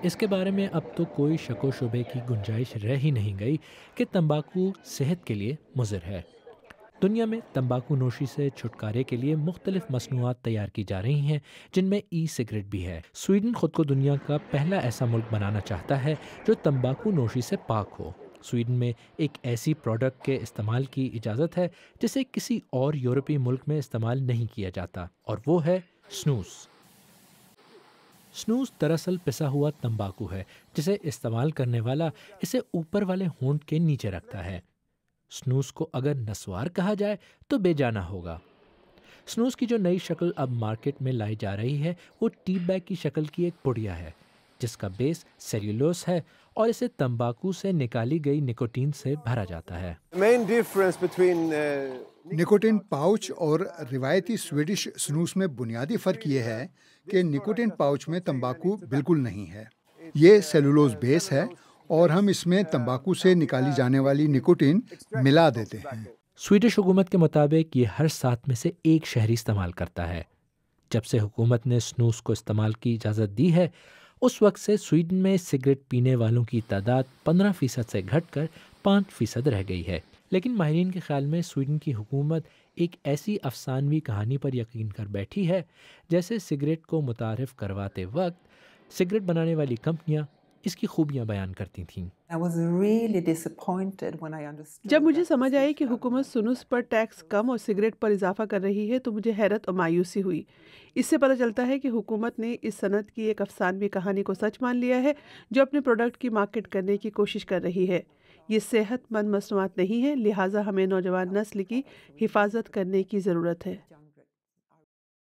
اس کے بارے میں اب تو کوئی شک و شبے کی گنجائش رہ ہی نہیں گئی کہ تمباکو صحت کے لیے مضر ہے۔ دنیا میں تمباکو نوشی سے چھٹکارے کے لیے مختلف مصنوعات تیار کی جا رہی ہیں، جن میں ای سگریٹ بھی ہے۔ سویڈن خود کو دنیا کا پہلا ایسا ملک بنانا چاہتا ہے جو تمباکو نوشی سے پاک ہو۔ سویڈن میں ایک ایسی پروڈکٹ کے استعمال کی اجازت ہے جسے کسی اور یورپی ملک میں استعمال نہیں کیا جاتا، اور وہ ہے سنوس۔ سنوس دراصل پسا ہوا تمباکو ہے جسے استعمال کرنے والا اسے اوپر والے ہونٹ کے نیچے رکھتا ہے۔ سنوس کو اگر نسوار کہا جائے تو بے جانا ہوگا۔ سنوس کی جو نئی شکل اب مارکیٹ میں لائی جا رہی ہے وہ ٹی بیگ کی شکل کی ایک پڑیا ہے جس کا بیس سیلولوز ہے اور اسے تمباکو سے نکالی گئی نکوٹین سے بھرا جاتا ہے۔ نکوٹین پاؤچ اور روایتی سویڈش سنوس میں بنیادی فرق یہ ہے کہ نکوٹین پاؤچ میں تمباکو بالکل نہیں ہے، یہ سیلولوز بیس ہے اور ہم اس میں تمباکو سے نکالی جانے والی نکوٹین ملا دیتے ہیں۔ سویڈش حکومت کے مطابق یہ ہر 7 میں سے ایک شہری استعمال کرتا ہے۔ جب سے حکومت نے سنوس کو استعمال کی اجازت دی ہے، اس وقت سے سویڈن میں سگریٹ پینے والوں کی تعداد 15% سے گھٹ کر 5% رہ گئی ہے۔ لیکن ماہرین کے خیال میں سویڈن کی حکومت ایک ایسی افسانوی کہانی پر یقین کر بیٹھی ہے جیسے سگریٹ کو متعارف کرواتے وقت سگریٹ بنانے والی کمپنیاں اس کی خوبیاں بیان کرتی تھیں۔ جب مجھے سمجھ آئی کہ حکومت سنوس پر ٹیکس کم اور سگریٹ پر اضافہ کر رہی ہے تو مجھے حیرت اور مایوسی ہوئی۔ اس سے پتہ چلتا ہے کہ حکومت نے اس صنعت کی ایک افسانوی کہانی کو سچ مان لیا ہے جو اپنے پروڈکٹ کی مارکیٹ کرنے کی کوشش کر رہی ہے۔ یہ صحت مند مصنوعات نہیں ہے، لہٰذا ہمیں نوجوان نسل کی حفاظت کرنے کی ضرورت ہے۔